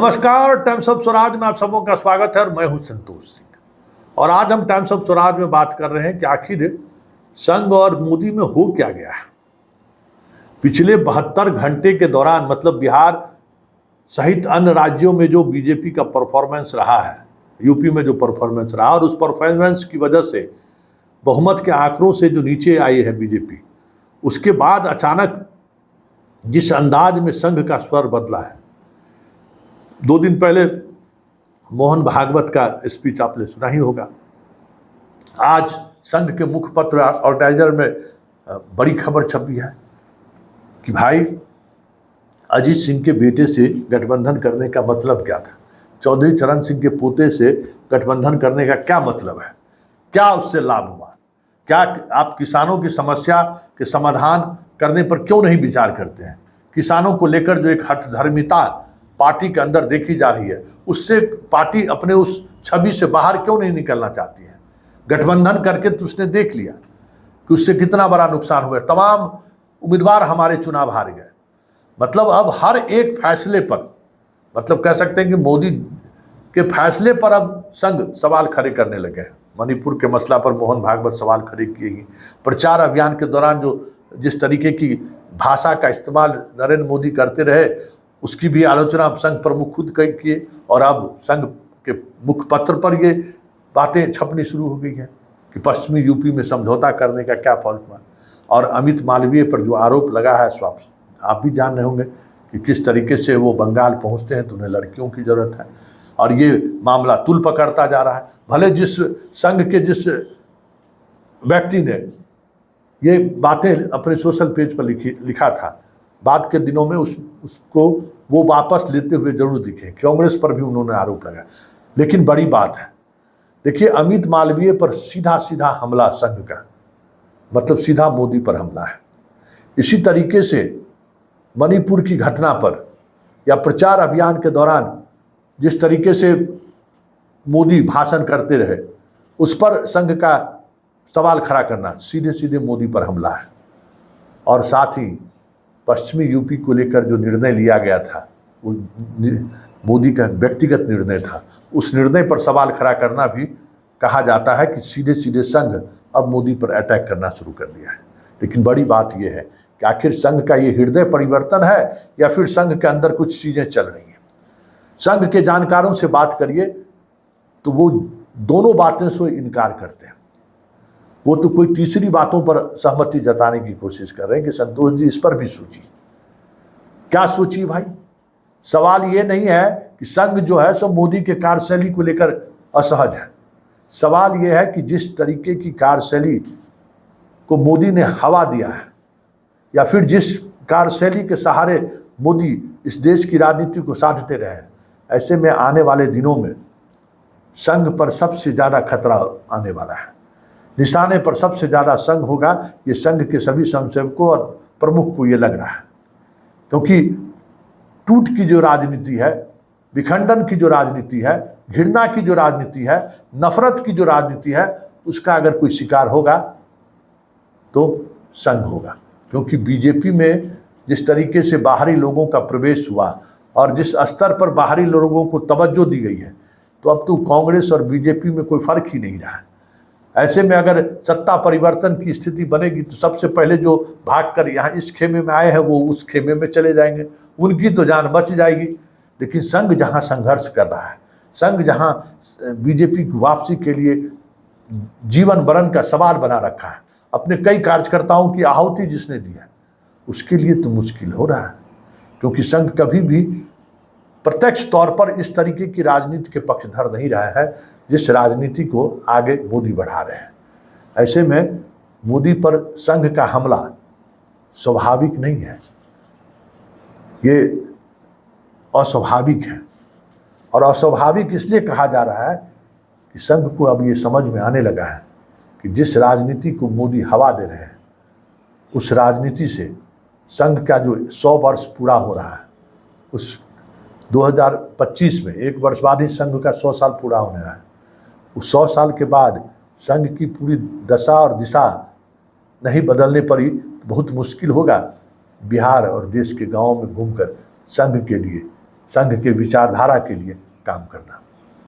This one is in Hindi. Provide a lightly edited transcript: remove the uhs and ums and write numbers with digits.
नमस्कार, टाइम्स ऑफ स्वराज में आप सबों का स्वागत है और मैं हूं संतोष सिंह। और आज हम टाइम्स ऑफ स्वराज में बात कर रहे हैं कि आखिर संघ और मोदी में हो क्या गया है। पिछले 72 घंटे के दौरान मतलब बिहार सहित अन्य राज्यों में जो बीजेपी का परफॉर्मेंस रहा है, यूपी में जो परफॉर्मेंस रहा और उस परफॉर्मेंस की वजह से बहुमत के आंकड़ों से जो नीचे आई है बीजेपी, उसके बाद अचानक जिस अंदाज में संघ का स्वर बदला है। 2 दिन पहले मोहन भागवत का स्पीच आपने सुना ही होगा। आज संघ के मुखपत्र ऑर्गेनाइजर में बड़ी खबर छपी है कि भाई अजीत सिंह के बेटे से गठबंधन करने का मतलब क्या था, चौधरी चरण सिंह के पोते से गठबंधन करने का क्या मतलब है, क्या उससे लाभ हुआ, क्या आप किसानों की समस्या के समाधान करने पर क्यों नहीं विचार करते हैं। किसानों को लेकर जो एक हठधर्मिता पार्टी के अंदर देखी जा रही है, उससे पार्टी अपने उस छवि से बाहर क्यों नहीं निकलना चाहती है। गठबंधन करके तो उसने देख लिया कि उससे कितना बड़ा नुकसान हुआ। तमाम उम्मीदवार हमारे चुनाव हार गए। मतलब अब हर एक फैसले पर, मतलब कह सकते हैं कि मोदी के फैसले पर अब संघ सवाल खड़े करने लगे हैं। मणिपुर के मसला पर मोहन भागवत सवाल खड़े किए ही। प्रचार अभियान के दौरान जो जिस तरीके की भाषा का इस्तेमाल नरेंद्र मोदी करते रहे, उसकी भी आलोचना अब संघ प्रमुख खुद किए और अब संघ के मुखपत्र पर ये बातें छपनी शुरू हो गई है कि पश्चिमी यूपी में समझौता करने का क्या फल हुआ। और अमित मालवीय पर जो आरोप लगा है, आप भी जान रहे होंगे कि किस तरीके से वो बंगाल पहुंचते हैं तो उन्हें लड़कियों की जरूरत है, और ये मामला तुल पकड़ता जा रहा है। भले जिस संघ के जिस व्यक्ति ने ये बातें अपने सोशल पेज पर लिखा था, बाद के दिनों में उसको वो वापस लेते हुए जरूर दिखे। कांग्रेस पर भी उन्होंने आरोप लगाया। लेकिन बड़ी बात है, देखिए अमित मालवीय पर सीधा सीधा हमला संघ का, मतलब सीधा मोदी पर हमला है। इसी तरीके से मणिपुर की घटना पर या प्रचार अभियान के दौरान जिस तरीके से मोदी भाषण करते रहे, उस पर संघ का सवाल खड़ा करना सीधे सीधे मोदी पर हमला है। और साथ ही पश्चिमी यूपी को लेकर जो निर्णय लिया गया था, वो मोदी का व्यक्तिगत निर्णय था, उस निर्णय पर सवाल खड़ा करना भी कहा जाता है कि सीधे सीधे संघ अब मोदी पर अटैक करना शुरू कर दिया है। लेकिन बड़ी बात यह है कि आखिर संघ का ये हृदय परिवर्तन है या फिर संघ के अंदर कुछ चीज़ें चल रही हैं। संघ के जानकारों से बात करिए तो वो दोनों बातें से इनकार करते हैं। वो तो कोई तीसरी बातों पर सहमति जताने की कोशिश कर रहे हैं कि संतोष जी इस पर भी सोचिए। क्या सोचिए भाई? सवाल ये नहीं है कि संघ जो है सो मोदी के कार्यशैली को लेकर असहज है। सवाल ये है कि जिस तरीके की कार्यशैली को मोदी ने हवा दिया है, या फिर जिस कार्यशैली के सहारे मोदी इस देश की राजनीति को साधते रहे हैं, ऐसे में आने वाले दिनों में संघ पर सबसे ज़्यादा खतरा आने वाला है। निशाने पर सबसे ज़्यादा संघ होगा। ये संघ के सभी स्वयंसेवकों और प्रमुख को ये लग रहा है, क्योंकि टूट की जो राजनीति है, विखंडन की जो राजनीति है, घृणा की जो राजनीति है, नफरत की जो राजनीति है, उसका अगर कोई शिकार होगा तो संघ होगा। क्योंकि बीजेपी में जिस तरीके से बाहरी लोगों का प्रवेश हुआ और जिस स्तर पर बाहरी लोगों को तवज्जो दी गई है, तो अब तो कांग्रेस और बीजेपी में कोई फर्क ही नहीं रहा है। ऐसे में अगर सत्ता परिवर्तन की स्थिति बनेगी तो सबसे पहले जो भागकर यहाँ इस खेमे में आए हैं वो उस खेमे में चले जाएंगे, उनकी तो जान बच जाएगी। लेकिन संघ जहाँ संघर्ष कर रहा है, संघ जहाँ बीजेपी की वापसी के लिए जीवन मरण का सवाल बना रखा है, अपने कई कार्यकर्ताओं की आहुति जिसने दी है, उसके लिए तो मुश्किल हो रहा है। क्योंकि संघ कभी भी प्रत्यक्ष तौर पर इस तरीके की राजनीति के पक्षधर नहीं रहा है जिस राजनीति को आगे मोदी बढ़ा रहे हैं। ऐसे में मोदी पर संघ का हमला स्वाभाविक नहीं है, ये अस्वाभाविक है। और अस्वाभाविक इसलिए कहा जा रहा है कि संघ को अब ये समझ में आने लगा है कि जिस राजनीति को मोदी हवा दे रहे हैं, उस राजनीति से संघ का जो 100 वर्ष पूरा हो रहा है, उस 2025 में 1 वर्ष बाद ही संघ का 100 साल पूरा होने रहा है। उस 100 साल के बाद संघ की पूरी दशा और दिशा नहीं बदलने पर ही बहुत मुश्किल होगा बिहार और देश के गांवों में घूमकर संघ के लिए संघ के विचारधारा के लिए काम करना।